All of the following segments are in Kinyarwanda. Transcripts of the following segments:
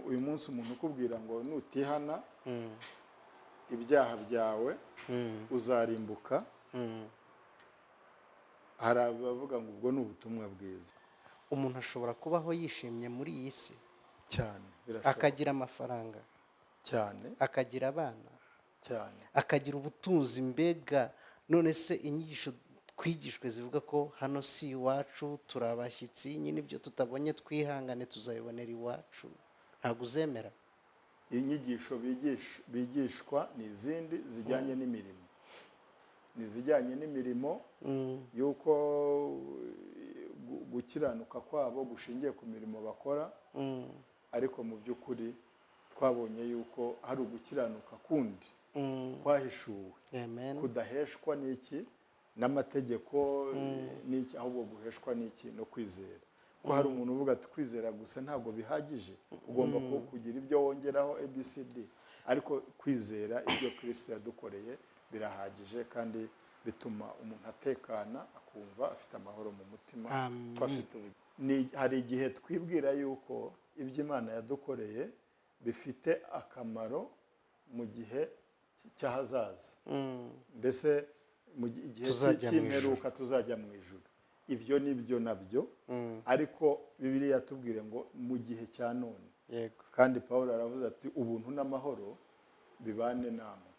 uyu munsi umuntu ukubwira ngo nutihana ibyaha byawe uzarimbuka, hari abavuga ngo ubwo ni ubutumwa bwiza. umuntu ashobora kubaho yishimye muri iyi si cyane, birashoboka akagira amafaranga cyane, akagira abana cyane, akagira ubutunzi. Mbega none se inyigisho twigishwe zivuga ko hano si iwacu, turi abashyitsi, nyine ibyo tutabonye twihangane tuzabibonera iwacu, ntabwo uzemera? inyigisho bigishwa ni izindi zijyanye n'imirimo, ni izijyanye n'imirimo y'uko gukiranuka kwabo gushingiye ku mirimo bakora, ariko mu by'ukuri twabonye yuko hari ugukiranuka kundi kwahishuwe, kudaheshwa n'iki n'amategeko n'iki, ahubwo guheshwa n'iki no kwizera. Ko hari umuntu uvuga ati kwizera gusa ntabwo bihagije, ugomba kugira ibyo wongeraho ABCD, ariko kwizera ibyo Kristo yadukoreye birahagije, kandi bituma umuntu atekana akumva afite amahoro mu mutima. Hari igihe twibwira yuko ibyo Imana yadukoreye bifite akamaro mu gihe cy'ahazaza, mbese mu gihe cy'imperuka tuzajya mu ijuru. Ibyo ni byo nabyo, ariko Bibiliya yatubwire ngo mu gihe cya none. Kandi Pawulo aravuze ati ubuntu n'amahoro bibane namwe.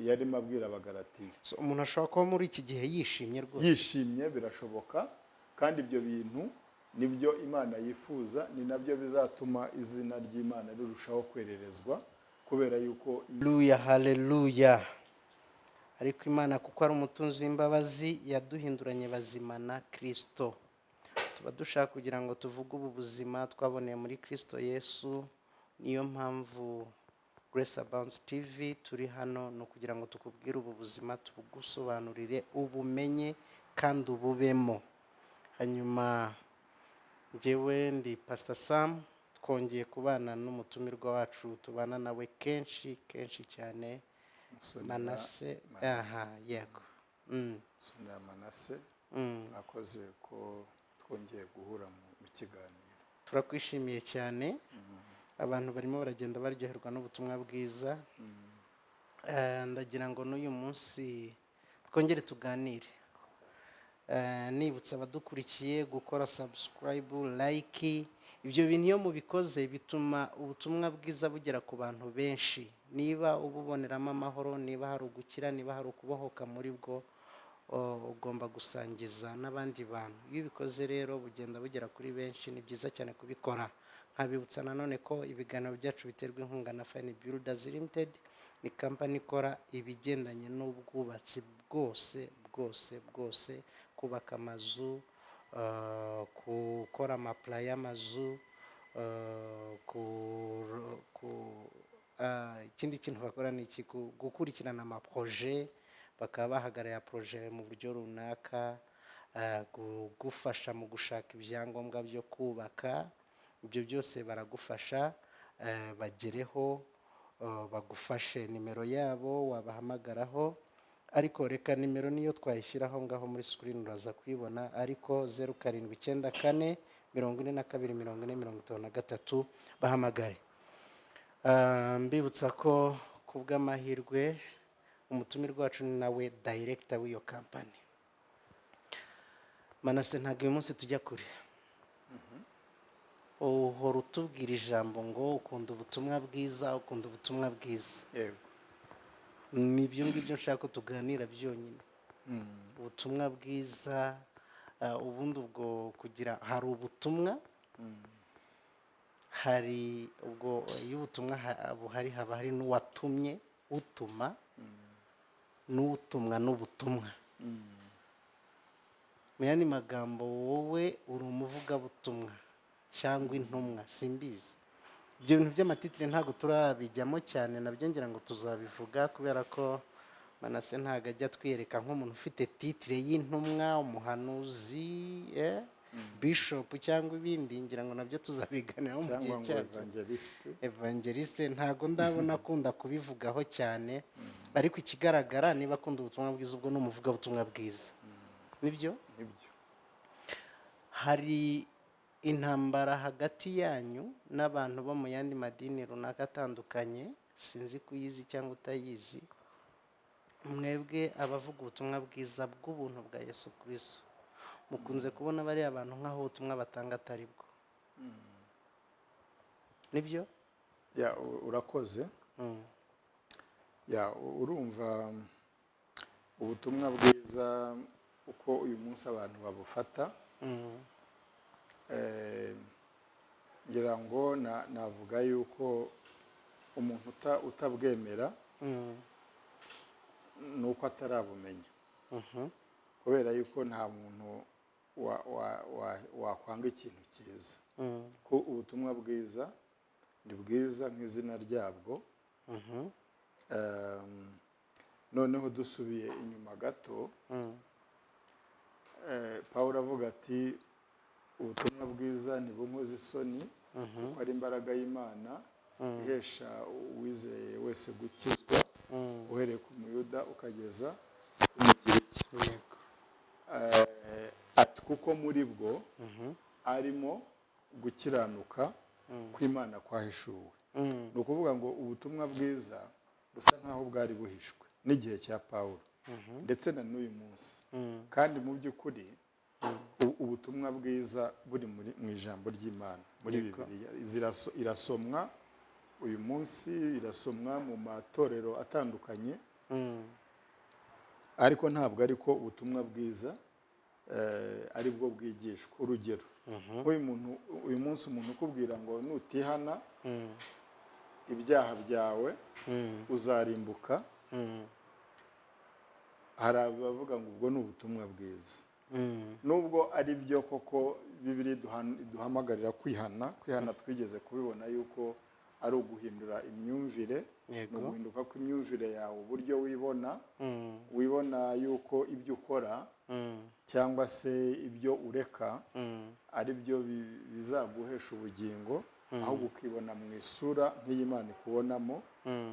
Yarimo abwira Abagalatiya. Umuntu ashobora kuba muri iki gihe yishimye rwose. Yishimye, birashoboka, kandi ibyo bintu nibyo Imana yifuza, ni nabyo bizatuma izina ry'Imana rirushaho kwererezwa, kubera yuko haleluya. Ariko Imana kuko ari umutunzi w'imbabazi yaduhinduranye bazima na Kristo. Tuba dushaka kugira ngo tuvuge ubu buzima twaboneye muri Kristo Yesu. Niyo mpamvu Grace Abounds TV turi hano, no kugira ngo tukubwire ubu buzima, tubugusobanurire, ubumenye kandi ububemo. Hanyuma njyewe ndi Pastor Sam, twongeye kubana n'umutumirwa wacu tubana nawe kenshi cyane, Manase. Yego. Sonia Manase, akoze ko twongeye guhura mu kiganiro. Turakwishimiye cyane. Abantu barimo baragenda baryoherwa n'ubutumwa bwiza. Ndagira ngo n'uyu munsi twongere tuganire. Nibutsa abadukurikiye gukora subscribe, like. Ibyo bintu iyo mubikoze bituma ubutumwa bwiza bugera ku bantu benshi. Niba ububoneramo amahoro, niba hari ugukira, niba hari ukubohoka muri bwo, ugomba gusangiza n'abandi bantu. Iyo ubikoze rero bugenda bugera kuri benshi, ni byiza cyane kubikora. Nkabibutsa nanone ko ibiganiro byacu biterwa inkunga na Fine Builders Limited, ni company ikora ibigendanye n'ubwubatsi bwose, kubaka amazu, gukora amapla y'amazu, ikindi kintu bakora ni iki, gukurikirana amaproje, bakaba bahagarara proje mu buryo runaka, gufasha mu gushaka ibyangombwa byo kubaka. Ibyo byose baragufasha, bagereho, bagufashe. Nimero yabo wabahamagaraho, ariko reka nimero niyo twayishyiraho ngaho muri screen uraza kuyibona, ariko 0794 42 40 bahamagare. Mbibutsa ko kubw'amahirwe umutumirwa wacu ni nawe director w'iyo company. Manase, ntabwo uyu munsi tujya kure. Uhora utubwira ijambo ngo ukunda ubutumwa bwiza, ukunda ubutumwa bwiza. Yego. Nibyo ngibyo nshaka ko tuganira byonyine. Ubutumwa bwiza, ubundi ubwo kugira hari ubutumwa, hari ubwo iyo ubutumwa buhari haba hari n'uwatumye, utuma, n'utumwa n'ubutumwa. Mu yandi magambo, wowe uri umuvugabutumwa cyangwa intumwa, simbizi. Ibyo bintu by'amatitire ntabwo turabijyamo cyane, nabyo ngira ngo tuzabivuga, kubera ko Manase ntabwo ajya twiyereka nk'umuntu ufite titire y'intumwa, umuhanuzi, bishop cyangwa ibindi. Ngira ngo nabyo tuzabiganiraho mu gihe cyabyo. Evangeliste ntabwo ndabona akunda kubivugaho cyane, ariko ikigaragara niba akunda ubutumwa bwiza, ubwo ni umuvugabutumwa bwiza. Nibyo? Nibyo. Hari intambara hagati yanyu n'abantu bo mu yandi madini runaka atandukanye, sinzi kuyizi cyangwa utayizi, mwebwe abavuga ubutumwa bwiza bw'ubuntu bwa Yesu Kristo mukunze kubona bariya abantu nk'aho ubutumwa batanga atari bwo, nibyo? Urakoze. Urumva ubutumwa bwiza uko uyu munsi abantu babufata, ngira ngo navuga yuko umuntu utabwemera ni uko atarabumenya, kubera yuko nta muntu wakwanga ikintu cyiza, ko ubutumwa bwiza ni bwiza nk'izina ryabwo. Noneho dusubiye inyuma gato, Pawulo avuga ati ubutumwa bwiza ntibunkoze isoni kuko ari imbaraga y'Imana ihesha uwizeye wese gukizwa, uhereye ku Muyuda ukageza ku Mugiriki. Ati kuko muri bwo arimo gukiranuka kw'Imana kwahishuwe. Ni ukuvuga ngo ubutumwa bwiza busa nk'aho bwari buhishwe n'igihe cya Pawulo ndetse na n'uyu munsi, kandi mu by'ukuri ubutumwa bwiza buri mu ijambo ry'Imana muri Bibiliya, irasomwa uyu munsi, irasomwa mu matorero atandukanye, ariko ntabwo ariko ubutumwa bwiza ari bwo bwigishwa. Urugero, uyu munsi umuntu ukubwira ngo nutihana ibyaha byawe uzarimbuka, hari abavuga ngo ubwo ni ubutumwa bwiza, nubwo ari byo koko Bibiliya duhamagarira kwihana. Twigeze kubibona yuko ari uguhindura imyumvire, ni uguhinduka kw'imyumvire yawe, uburyo wibona yuko ibyo ukora cyangwa se ibyo ureka ari byo bizaguhesha ubugingo, ahubwo ukibona mu isura nk'iy'Imana ikubonamo,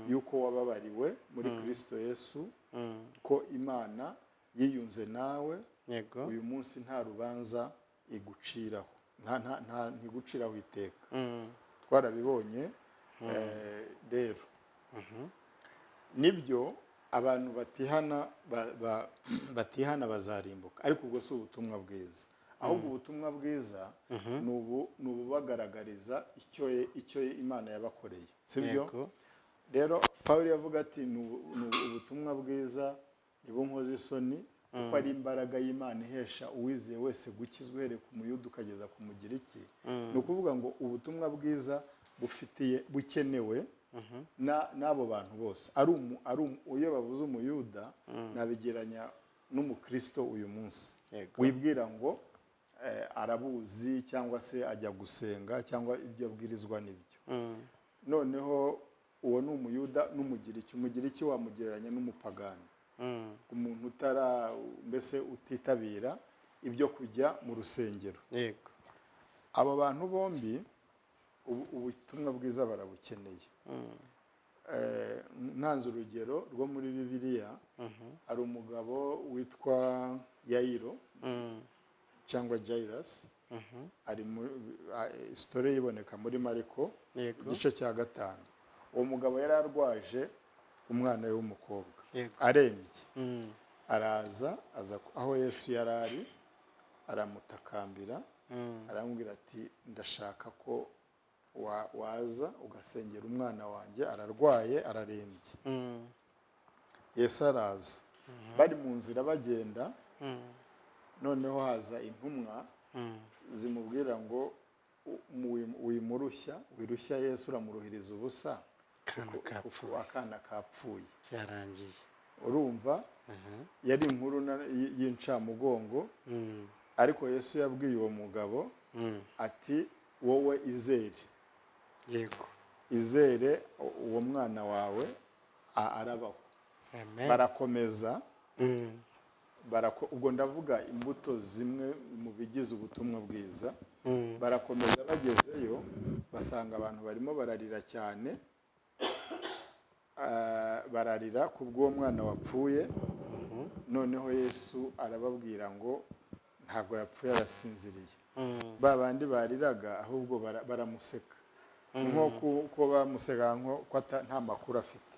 yuko wababariwe muri Kristo Yesu, ko Imana yiyunze nawe, uyu munsi nta rubanza iguciraho, ntiguciraho iteka. Twarabibonye. Rero nibyo abantu batihana bazarimbuka, ariko ubwo si ubutumwa bwiza, ahubwo ubutumwa bwiza ni ububagaragariza icyo Imana yabakoreye, sibyo? Rero Pawulo yavuga ati ni ubutumwa bwiza ntibunkoze isoni kuko ari imbaraga y'Imana ihesha uwizeye wese gukizwa, uhereye ku Muyuda ukageza ku Mugiriki. Ni ukuvuga ngo ubutumwa bwiza bukenewe n'abo bantu bose. Iyo bavuze Umuyuda nabigeranya n'Umukristo uyu munsi, wibwira ngo arabuzi cyangwa se ajya gusenga cyangwa ibyo abwirizwa n'ibyo. Noneho uwo ni Umuyuda n'Umugiriki. Umugiriki wamugereranya n'umupagani, umuntu mbese utitabira ibyo kujya mu rusengero. Aba bantu bombi ubutumwa bwiza barabukeneye. Ntanze urugero rwo muri Bibiliya, hari umugabo witwa Yayiro cyangwa Jairus, ari historie iboneka muri Mariko igice cya 5. Uwo mugabo yari arwaje umwana we w'umukobwa, arembye. Araza aho Yesu yari ari, aramutakambira, aramubwira ati ndashaka ko waza ugasengera umwana wanjye, ararwaye, ararembye. Yesu araza. Bari mu nzira bagenda, noneho haza intumwa zimubwira ngo wirushya Yesu, uramuruhiriza ubusa, akana kapfuye. Urumva, yari inkuru y'incamugongo, ariko Yesu yabwiye uwo mugabo ati wowe izere, izere uwo mwana wawe arabaho. Barakomeza, ubwo ndavuga imbuto zimwe mu bigize ubutumwa bwiza. Barakomeza, bagezeyo basanga abantu barimo bararira cyane, bararira kubw'uwo mwana wapfuye. Noneho Yesu arababwira ngo ntabwo yapfuye, arasinziriye. ba bandi bariraga ahubwo baramuseka, nko ko bamuseka ko nta makuru afite.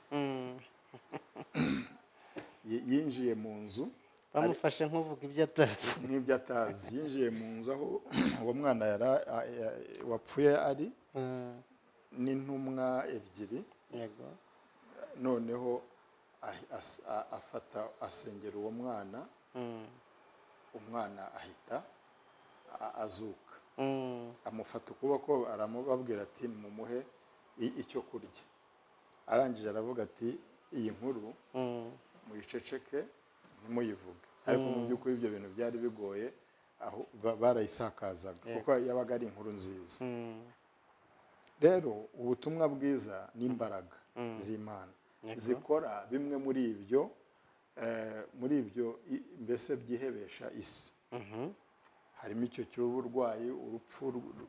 Yinjiye mu nzu, bamufashe nk'uvuga ibyo atazi, nk'ibyo atazi. Yinjiye mu nzu aho uwo mwana wapfuye ari n'intumwa ebyiri. Noneho asengera uwo mwana, umwana ahita azuka. Amufata ukuboko aramubabwira ati mumuhe icyo kurya. Arangije aravuga ati iyi nkuru muyiceceke ntimuyivuge. Ariko mu by'ukuri ibyo bintu byari bigoye, aho barayisakazaga kuko yabaga ari inkuru nziza. Rero ubutumwa bwiza n'imbaraga z'Imana zikora bimwe muri ibyo mbese byihebesha isi. Harimo icyo cy'uburwayi,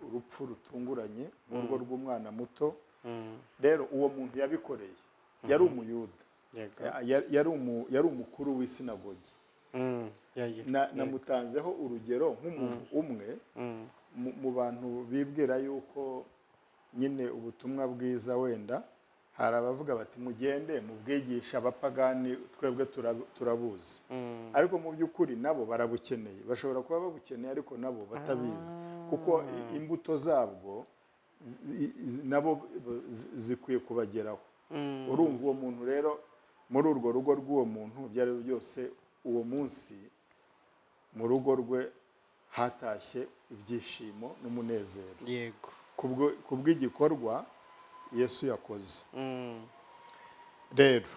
urupfu rutunguranye nk'urwo rw'umwana muto. Rero uwo muntu yabikoreye yari umuyuda, yari umukuru w'isinagogi. Namutanzeho urugero nk'umuntu umwe mu bantu bibwira yuko nyine ubutumwa bwiza wenda hari abavuga bati mugende mubwigisha abapagani, twebwe turabuzi. Ariko mu by'ukuri nabo barabukeneye, bashobora kuba babukeneye ariko nabo batabizi, kuko imbuto zabwo nabo zikwiye kubageraho. Urumva uwo muntu rero, muri urwo rugo rw'uwo muntu ibyo ari byo byose, uwo munsi mu rugo rwe hatashye ibyishimo n'umunezero, yego, kubw'igikorwa Yesu yakoze. Rero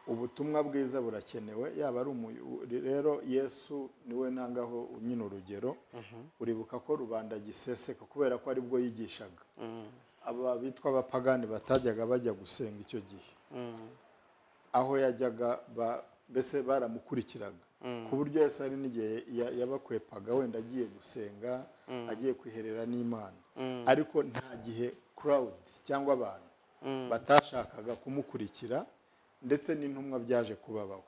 ubutumwa bwiza burakenewe, yaba ari rero Yesu niwe ntangaho nyine urugero. Uribuka ko rubanda giseseka kubera ko aribwo yigishaga. Aba bitwa abapagani batajyaga bajya gusenga icyo gihe, aho yajyaga mbese baramukurikiraga, ku buryo Yesu hari n'igihe yabakwepaga wenda agiye gusenga, agiye kwiherera n'Imana. Ariko nta gihe crowd cyangwa abantu batashakaga kumukurikira, ndetse n'intumwa byaje kubabaho.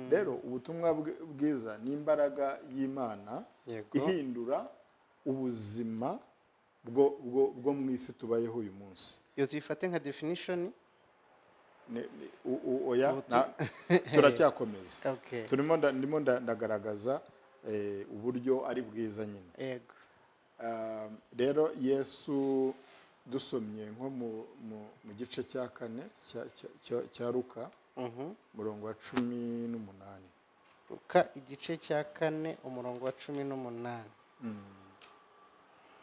Rero ubutumwa bwiza ni imbaraga y'Imana ihindura ubuzima bwo mu isi tubayeho uyu munsi. Iyo tuyifate nka definition, oya turacyakomeza. Ndimo ndagaragaza uburyo ari bwiza nyine. Rero Yesu dusomye nko mu gice cya 4 cya Luka, umurongo wa 18. Luka igice cya 4 umurongo wa 18.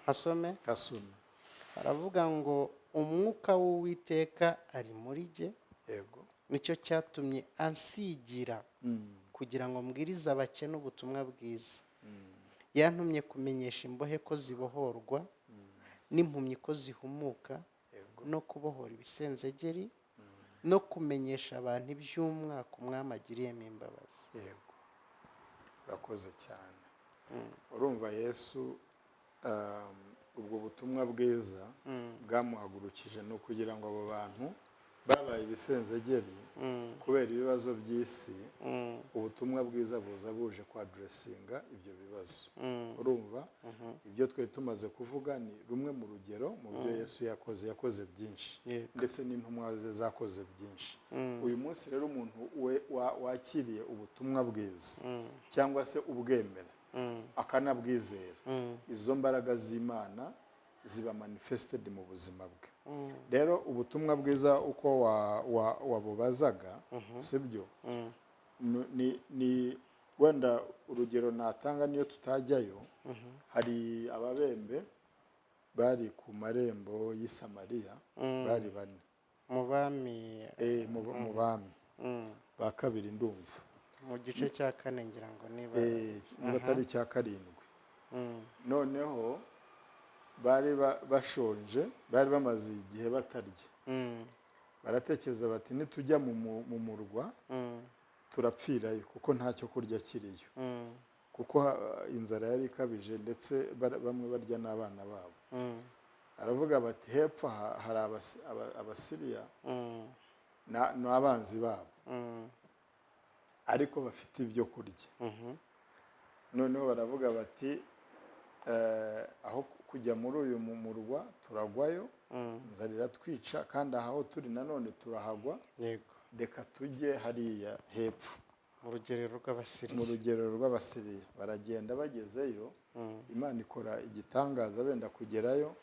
Asome. Aravuga ngo umwuka w'Uwiteka ari muri jye, yego, nicyo cyatumye ansigira kugira ngo mbwirize abakene ubutumwa bwiza. Yantumye kumenyesha imbohe ko zibohorwa, n'impumyi ko zihumuka, no kubohora ibisenzegeri, no kumenyesha abantu iby'umwaka umwami agiriyemo imbabazi. Yego, urakoze cyane. Urumva Yesu ubwo butumwa bwiza bwamuhagurukije no kugira ngo abo bantu babaye ibisenzegeri kubera ibibazo by'isi, ubutumwa bwiza buza buje kwadressinga ibyo bibazo. Urumva ibyo twe tumaze kuvuga ni rumwe mu rugero mu byo Yesu yakoze byinshi, ndetse n'intumwa ze zakoze byinshi. Uyu munsi rero umuntu wakiriye ubutumwa bwiza cyangwa se ubwemera akanabwizera, izo mbaraga z'Imana ziba manifested mu buzima bwe. Rero ubutumwa bwiza uko wabubazaga, sibyo, ni wenda urugero natanga niyo tutajyayo. Hari ababembe bari ku marembo y'i Samariya, bari 4 mu bami ba kabiri, ndumva mu gice cya 4 ngira ngo niba atari cya 7. Noneho bari bashonje, bari bamaze igihe batarya. Baratekereza bati nitujya mu murwa turapfirayo kuko ntacyo kurya kiriyo, kuko inzara yari ikabije, ndetse bamwe barya n'abana babo. Aravuga bati hepfo hari Abasiriya n'abanzi babo, ariko bafite ibyo kurya. noneho baravuga bati aho kujya muri uyu murwa turagwayo, inzara iratwica kandi aho turi nanone turahagwa, reka tujye hariya hepfo mu rugerero rw'Abasiriya. Baragenda bagezeyo, Imana ikora igitangaza, benda kugerayo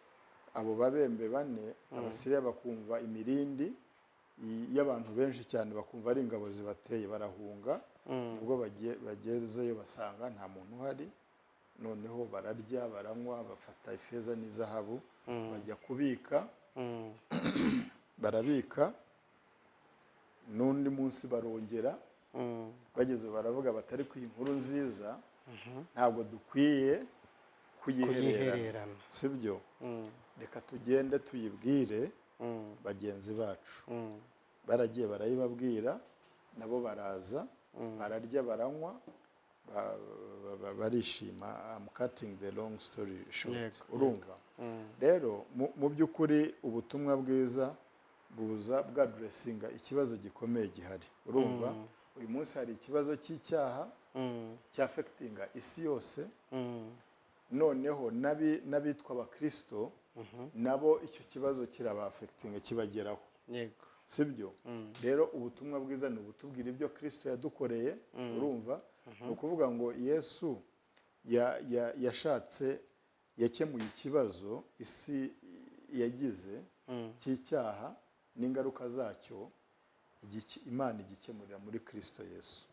abo babembe bane, Abasiriya bakumva imirindi y'abantu benshi cyane, bakumva ari ingabo zibateye, barahunga. Ubwo bagezeyo basanga nta muntu uhari, noneho bararya baranywa, bafata ifeza n'izahabu bajya kubika. Barabika, n'undi munsi barongera, bageze baravuga batari ku inkuru nziza ntabwo dukwiye kuyihererana, sibyo? Reka tugende tuyibwire bagenzi bacu. Baragiye barayibabwira, nabo baraza, bararya baranywa, barishima. I'm cutting the long story short. Urumva rero mu by'ukuri ubutumwa bwiza buza bwadressinga ikibazo gikomeye gihari. Urumva uyu munsi hari ikibazo cy'icyaha cyafectinga isi yose, noneho n'abitwa abakristo nabo icyo kibazo kirabafectinga, kibageraho, sibyo? Rero ubutumwa bwiza ni ubutubwira ibyo Kristo yadukoreye. Urumva ni ukuvuga ngo Yesu yashatse, yakemuye ikibazo isi yagize cy'icyaha n'ingaruka zacyo, Imana igikemurira muri Kristo Yesu.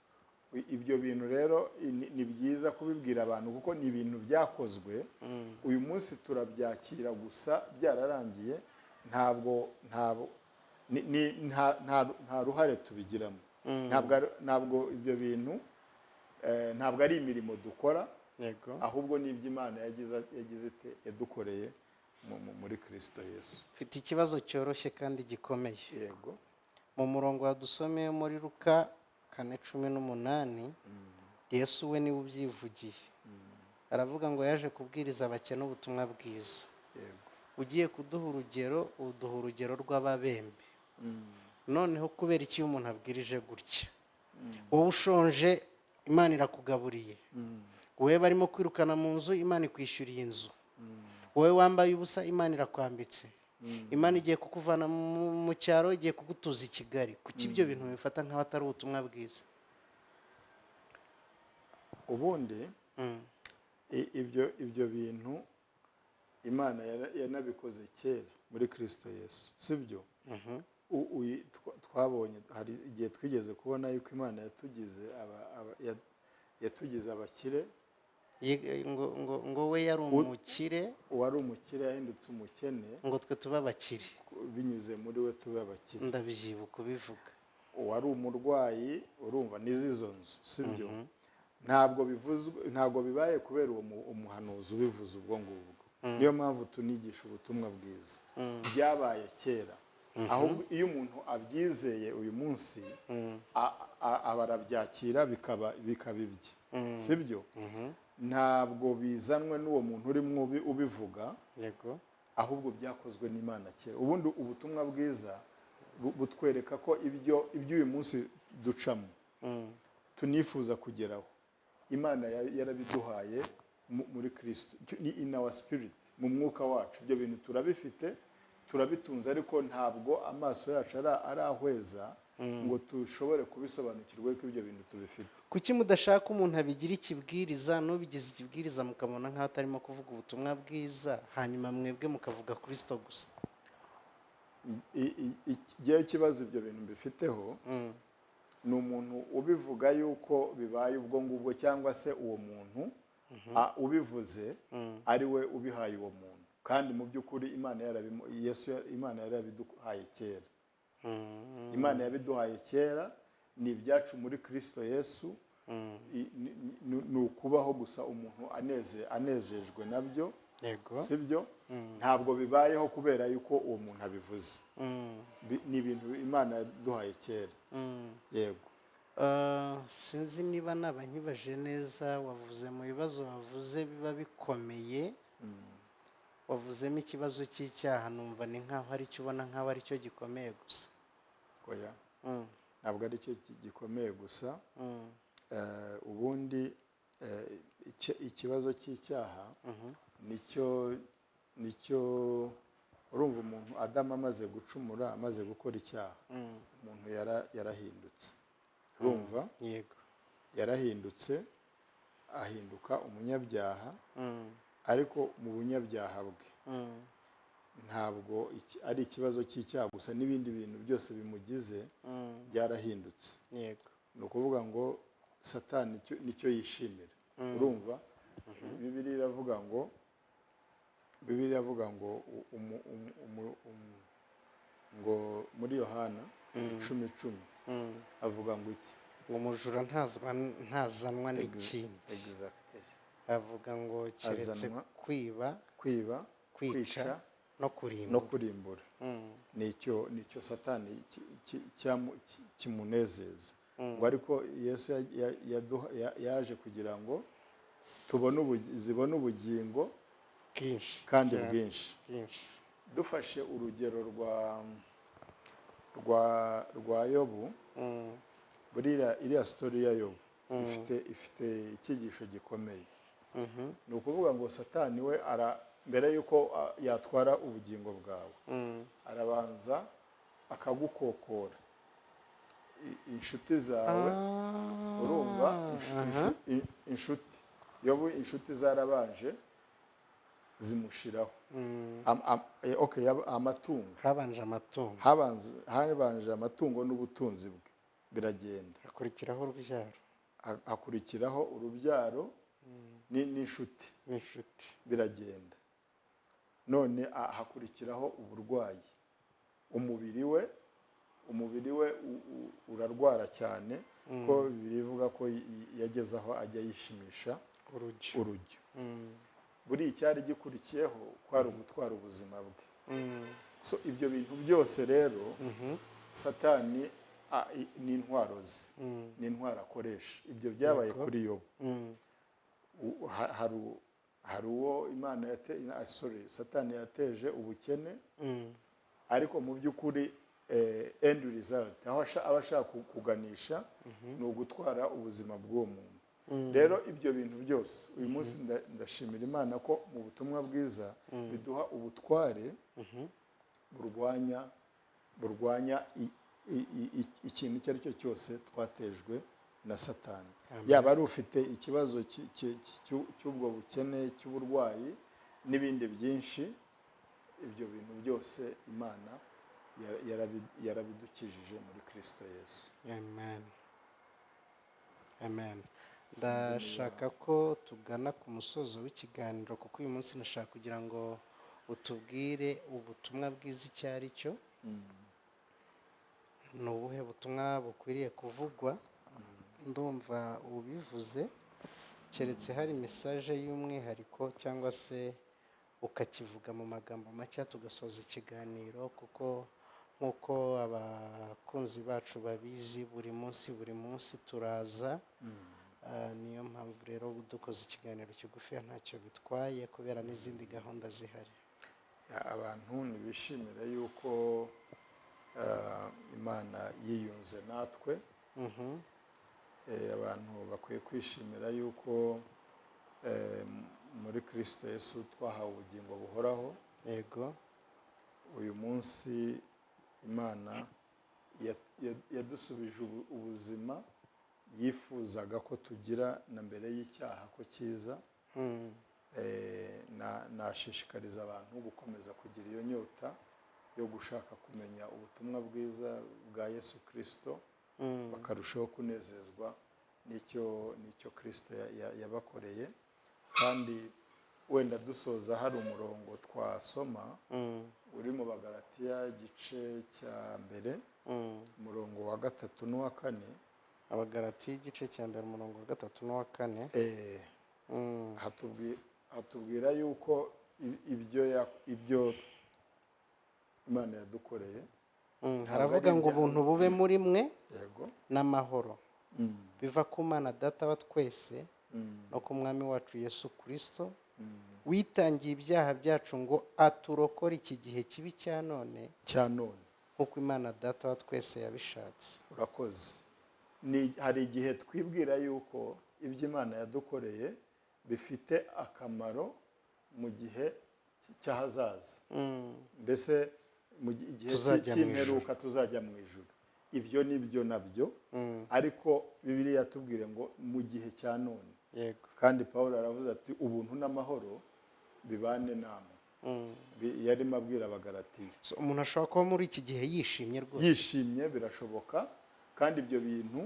Ibyo bintu rero ni byiza kubibwira abantu, kuko ni ibintu byakozwe. Uyu munsi turabyakira gusa byararangiye, nta ruhare tubigiramo. Ntabwo ibyo bintu ntabwo ari imirimo dukora, ahubwo ni iby'Imana yagize yadukoreye muri Kristo Yesu. Mfite ikibazo cyoroshye kandi gikomeye. Yego. Mu murongo wadusomeye muri Luka 4:18, Yesu we niwe ubyivugiye. Aravuga ngo yaje kubwiriza abakene ubutumwa bwiza. Ugiye kuduha urugero rw'ababembe. Noneho kubera iki umuntu abwirije gutya? Wowe ushonje, Imana irakugaburiye. Wowe barimo kwirukana mu nzu, Imana ikwishyuriye inzu. Wowe wambaye ubusa, Imana irakwambitse. Imana igiye kukuvana mu cyaro, igiye kugutuza i Kigali. Kuki ibyo bintu bifata nk'aho atari ubutumwa bwiza? Ubundi ibyo bintu Imana yanabikoze kera muri Kristo Yesu, sibyo? Twabonye hari igihe twigeze kubona yuko Imana yatugize abakire. ngo we yari umukire, uwari umukire yahindutse umukene, ngo twe tuba abakire, binyuze muri we tube abakire. Ndabyibuka ubivuga. Uwari umurwayi, urumva n'izizo nzu, sibyo? Ntabwo bibaye kubera uwo umuhanuzi ubivuze ubwo ngubwo. Niyo mpamvu tunigisha ubutumwa bwiza. Byabaye kera. Ahubwo iyo umuntu abyizeye uyu munsi, abarabyakira bikaba ibye, sibyo? Ntabwo bizanwe n'uwo muntu urimo ubivuga, ahubwo byakozwe n'Imana kera. Ubundi ubutumwa bwiza butwereka ko ibyo uyu munsi ducamo tunifuza kugeraho, Imana yarabiduhaye muri Kristo, in our spirit, mu mwuka wacu. Ibyo bintu turabifite, turabitunze, ariko ntabwo amaso yacu arahweza ngo tushobore kubisobanukirwa ko ibyo bintu tubifite. Kuki mudashaka umuntu abigira ikibwiriza, n'ubigize ikibwiriza mukabona nk'aho atarimo kuvuga ubutumwa bwiza, hanyuma mwebwe mukavuga Kristo gusa? Igihe ikibazo ibyo bintu mbifiteho ni umuntu ubivuga yuko bibaye ubwo ngubwo, cyangwa se uwo muntu ubivuze ari we ubihaye uwo muntu, kandi mu by'ukuri Imana yarabiduhaye kera. Imana yabiduhaye kera, ni ibyacu muri Kristo Yesu. Ni ukubaho gusa umuntu anezejwe nabyo, sibyo? Ntabwo bibayeho kubera yuko uwo muntu abivuze. Ni ibintu Imana yaduhaye kera. Yego. Sinzi niba nabanyibaje neza. Wavuze mu bibazo wavuze biba bikomeye, wavuzemo ikibazo cy'icyaha. Numva ni nk'aho ari cyo ubona nk'aho ari cyo gikomeye gusa. Oya, ntabwo ari cyo gikomeye gusa. Ubundi ikibazo cy'icyaha nicyo urumva umuntu Adamu amaze gucumura amaze gukora icyaha umuntu yarahindutse urumva yego yarahindutse ahinduka umunyabyaha ariko mu bunyabyaha bwe ntabwo ari ikibazo cy'icyaha gusa n'ibindi bintu byose bimugize byarahindutse yego ni ukuvuga ngo Satani nicyo yishimira urumva Bibiliya iravuga ngo ngo muri Yohana 10:10 avuga ngo iki ngo umujura ntazanwa n'ikindi exactly avuga ngo keretse kwiba kwica no kurimbura nicyo Satani kimunezeza ngo ariko Yesu yaje kugira ngo zibone ubugingo kandi bwinshi dufashe urugero rwa Yobu iriya sitori ya Yobu ifite icyigisho gikomeye ni ukuvuga ngo Satani we mbere y'uko yatwara ubugingo bwawe arabanza akagukokora inshuti zawe urumva inshuti Yobu inshuti zarabanje zimushiraho amatungo habanje amatungo n'ubutunzi bwe biragenda hakurikiraho urubyaro n'inshuti biragenda none hakurikiraho uburwayi umubiri we urarwara cyane ko birivuga ko yageze aho ajya yishimisha urujyo buri icyari gikurikiyeho kwari ugutwara ubuzima bwe so ibyo bintu byose rero Satani n'intwaro ze n'intwaro akoresha ibyo byabaye kuri Yobu hari uwo Imana Satani yateje ubukene ariko mu by'ukuri end result aho aba ashaka kuganisha ni ugutwara ubuzima bw'uwo muntu rero ibyo bintu byose uyu munsi ndashimira Imana ko mu butumwa bwiza biduha ubutware burwanya ikintu icyo ari cyo cyose twatejwe na Satani yaba ari ufite ikibazo cy'ubwo bukene cy'uburwayi n'ibindi byinshi ibyo bintu byose Imana yarabidukijije muri Kristo Yesu amen ndashaka ko tugana ku musozo w'ikiganiro kuko uyu munsi nashaka kugira ngo utubwire ubutumwa bwiza icyo ari cyo ni ubuhe butumwa bukwiriye kuvugwa ndumva ubivuze keretse hari mesaje y'umwihariko cyangwa se ukakivuga mu magambo make tugasoza ikiganiro kuko nk'uko abakunzi bacu babizi buri munsi turaza niyo mpamvu rero dukoze ikiganiro kigufi ntacyo bitwaye kubera n'izindi gahunda zihari abantu ntibishimira yuko Imana yiyunze natwe abantu bakwiye kwishimira yuko muri Kristo Yesu twahawe ubugingo buhoraho yego uyu munsi Imana yadusubije ubuzima yifuzaga ko tugira na mbere y'icyaha ko cyiza nashishikariza abantu gukomeza kugira iyo nyota yo gushaka kumenya ubutumwa bwiza bwa Yesu Kristo bakarushaho kunezezwa n'icyo Kristo yabakoreye kandi wenda dusoza hari umurongo twasoma uri mu Bagalatiya igice cya mbere umurongo wa 3 n'uwa 4 Abagalatiya igice cya mbere umurongo wa 3 n'uwa 4 hatubwira yuko ibyo Imana yadukoreye haravuga ngo ubuntu bube muri mwe n'amahoro biva ku Mana Data wa twese no ku Mwami wacu Yesu Kristo witangiye ibyaha byacu ngo aturokore iki gihe kibi cya none nk'uko Imana Data wa twese yabishatse urakoze hari igihe twibwira yuko ibyo Imana yadukoreye bifite akamaro mu gihe cy'ahazaza, mbese mu gihe cy'imperuka tuzajya mu ijuru. Ibyo ni byo nabyo, ariko Bibiliya yatubwire ngo mu gihe cya none. Kandi Pawulo aravuze ati ubuntu n'amahoro bibane namwe. Yarimo abwira Abagalatiya. Umuntu ashobora kuba muri iki gihe yishimye rwose. Yishimye birashoboka, kandi ibyo bintu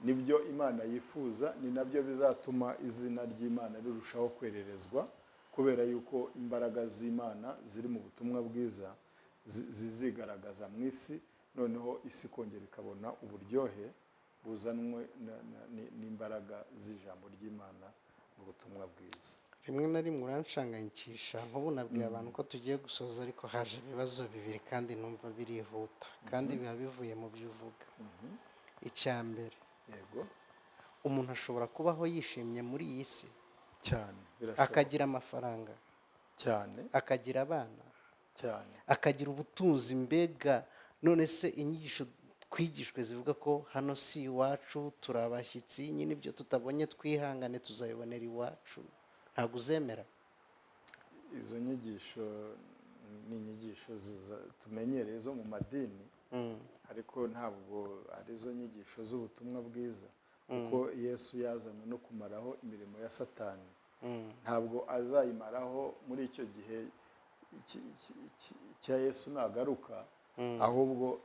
nibyo Imana yifuza, ni nabyo bizatuma izina ry'Imana rirushaho kwererezwa, kubera yuko imbaraga z'Imana ziri mu butumwa bwiza zizigaragaza mu isi, noneho isi kongera ikabona uburyohe buzanwe n'imbaraga z'ijambo ry'Imana mu butumwa bwiza. Rimwe na rimwe uranshanganyikisha, nk'ubu nabwiye abantu ko tugiye gusoza, ariko haje ibibazo bibiri kandi numva birihuta kandi biba bivuye mu byo uvuga. Icya mbere, yego, umuntu ashobora kubaho yishimye muri iyi si cyane, birashoboka, akagira amafaranga cyane, akagira abana cyane, akagira ubutunzi, mbega none se inyigisho twigishwe zivuga ko hano si iwacu, turi abashyitsi, nyine ibyo tutabonye twihangane tuzabibonera iwacu, ntabwo uzemera? Izo nyigisho ni inyigisho tumenyereye zo mu madini, ariko ntabwo ari zo nyigisho z'ubutumwa bwiza, kuko Yesu yazanywe no kumaraho imirimo ya Satani. Ntabwo azayimaraho muri icyo gihe cya Yesu nagaruka, ahubwo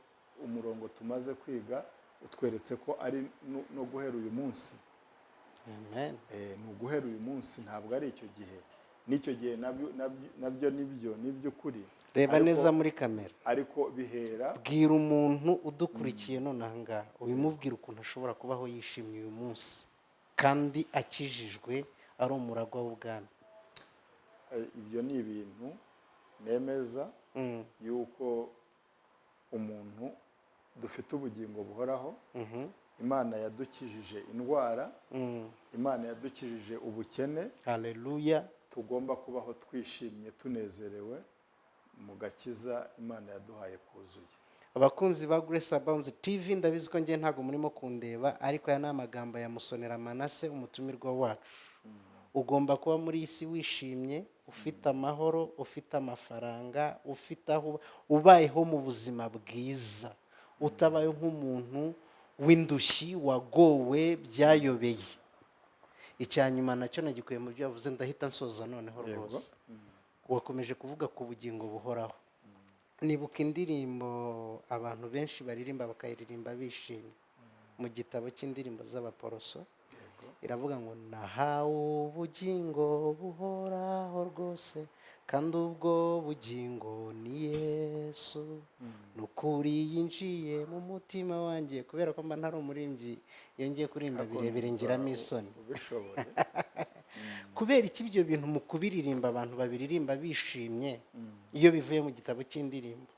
umurongo tumaze kwiga utweretse ko ari no guhera uyu munsi. Amen. Ni uguhera uyu munsi, ntabwo ari icyo gihe. N'icyo gihe nabyo ni by'ukuri. Reba neza muri kamera, ariko bihera. Bwira umuntu udukurikiye none aha ngaha, ubimubwira ukuntu ashobora kubaho yishimye uyu munsi kandi akijijwe, ari umuragwa w'ubwami. Ibyo ni ibintu nemeza yuko umuntu dufite ubugingo buhoraho. Imana yadukijije indwara, Imana yadukijije ubukene. Haleluya. Tugomba kubaho twishimye, tunezerewe mu gakiza Imana yaduhaye kuzuye. Abakunzi ba Grace Abounds TV, ndabizi ko ngiye ntago murimo kundeba, ariko aya ni amagambo ya Musonera Manase, umutumirwa wacu. Ugomba kuba muri isi wishimye, ufite amahoro, ufite amafaranga, ufite aho ubayeho mu buzima bwiza, utabaye nk'umuntu w'indushyi wagowe byayobeye. Icyanyuma nacyo nagikuye mu byo yavuze, ndahita nsoza noneho rwose. Wakomeje kuvuga ku bugingo buhoraho. Nibuka indirimbo abantu benshi baririmba bakayiririmba bishimye mu gitabo cy'indirimbo z'Abaporoso. Iravuga ngo nahawe ubugingo buhoraho rwose, kandi ubwo bugingo ni Yesu, nukuri yinjiye mu mutima wanjye. Kubera ko mba ntari umurimbyi, iyo ngiye kuririmba birebire ngiramo isoni. Kubera iki ibyo bintu mu kubiririmba abantu babiririmba bishimye, iyo bivuye mu gitabo cy'indirimbo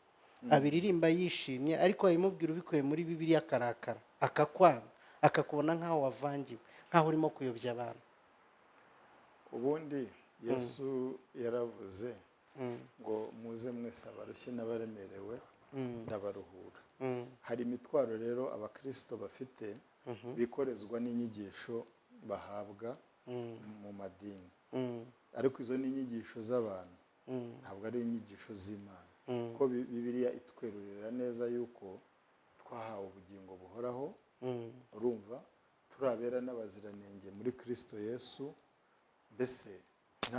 abiririmba yishimye, ariko abimubwira ubikuye muri Bibiliya akarakara, akakwanga, akakubona nk'aho wavangiwe, nk'aho urimo kuyobya abantu. Ubundi Yesu yaravuze ngo muze mwese abarushye n'abaremerewe ndabaruhura. Hari imitwaro rero abakristo bafite bikorezwa n'inyigisho bahabwa mu madini, ariko izo ni inyigisho z'abantu, ntabwo ari inyigisho z'Imana. Ko Bibiliya itwerurira neza yuko twahawe ubugingo buhoraho, urumva, turabera n'abaziranenge muri Kristo Yesu. Mbese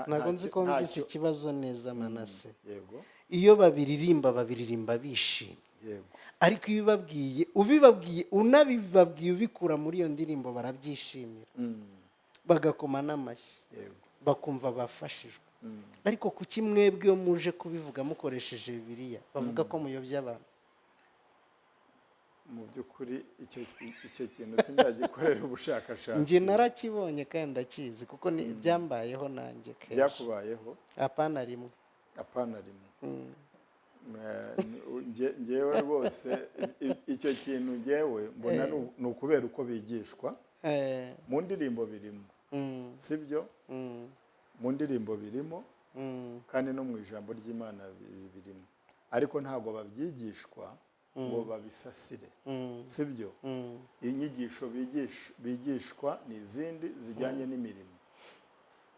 ntabwo nzi ko mvise ikibazo neza Manase. Yego. Iyo babiririmba bishimye. Yego. Ariko iyo ubibabwiye unabibabwiye ubikura muri iyo ndirimbo barabyishimira, bagakoma n'amashyi, bakumva bafashijwe. Ariko kuki mwebwe iyo muje kubivuga mukoresheje Bibiliya bavuga ko muyobya abantu? Mu by'ukuri icyo kintu sindagikorera ubushakashatsi. Njye narakibonye kandi ndakizi, kuko ni byambayeho nanjye kenshi. Byakubayeho? Apana rimwe. Apana rimwe. Ngewe rwose icyo kintu ngewe mbona ni ukubera uko bigishwa. Mu ndirimbo birimo, sibyo? Mu ndirimbo birimo, kandi no mu ijambo ry'Imana birimo, ariko ntabwo babyigishwa ngo babisasire, sibyo? Inyigisho bigishwa ni izindi zijyanye n'imirimo.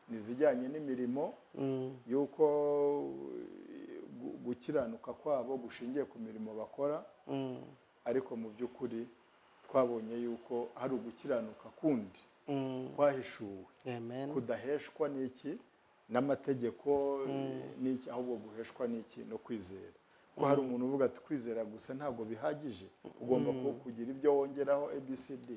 n'izijyanye n'imirimo y'uko gukiranuka kwabo gushingiye ku mirimo bakora, ariko mu by'ukuri twabonye yuko hari ugukiranuka kundi kwahishuwe kudaheshwa n'iki n'amategeko n'iki, ahubwo guheshwa n'iki no kwizera. Ko hari umuntu uvuga ati kwizera gusa ntabwo bihagije, ugomba kugira ibyo wongeraho ABCD,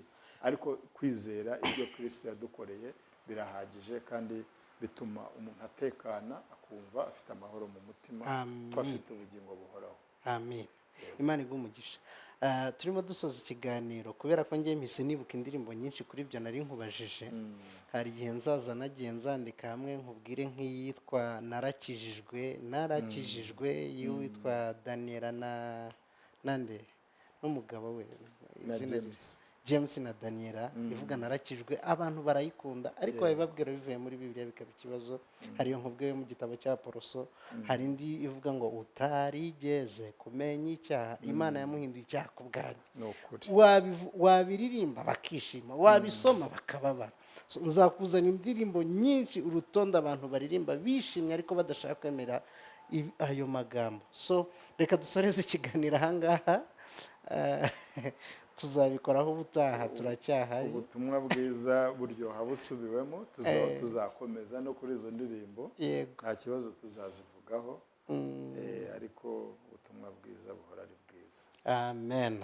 ariko kwizera ibyo Kristo yadukoreye birahagije, kandi bituma umuntu atekana akumva afite amahoro mu mutima, ko afite ubugingo buhoraho. Amen. Imana iguhe umugisha. Turimo dusoza ikiganiro kubera ko ngiye mpise nibuka indirimbo nyinshi kuri ibyo nari nkubajije. Hari igihe nzaza nagiye nzandika hamwe nkubwire nk'iyitwa narakijijwe y'uwitwa Daniela nande n'umugabo we izina James na Daniela ivuga narakijwe, abantu barayikunda, ariko babibabwira bivuye muri Bibiliya bikaba ikibazo. Hari iyo nkubwiye mu gitabo cya Poroso, hari indi ivuga ngo utarigeze kumenya icyaha Imana yamuhinduye icyaha ku bwanjye. Wabiririmba bakishima, wabisoma bakababara. Nzakuzana indirimbo nyinshi, urutonde abantu baririmba bishimye ariko badashaka kwemera ayo magambo. So reka dusoreze ikiganiro ahangaha, tuzabikoraho ubutaha, turacyahari. Ubutumwa bwiza buryoha busubiwemo, tuzakomeza no kuri izo ndirimbo, nta kibazo tuzazivugaho, ariko ubutumwa bwiza buhora ari bwiza. Amen.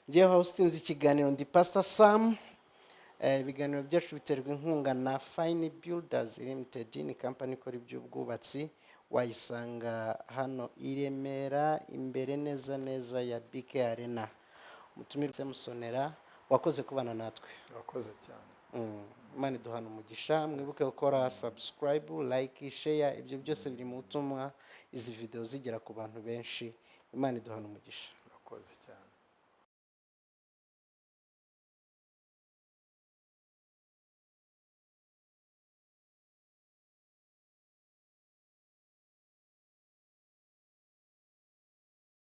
Ngewe hostinze ikiganiro ndi Pastor Sam. Ibiganiro byacu biterwa inkunga na Fine Builders Limited, ni company ikora iby'ubwubatsi. Wayisanga hano i Remera imbere neza ya BK Arena. Mutumire Samusonera, wakoze kubana natwe. Wakoze cyane. Imana iduhana umugisha. Mwibuke gukora subscribe, like, share, ibyo byose biri mu butumwa izi video zigera ku bantu benshi. Imana iduhana umugisha. Wakoze cyane.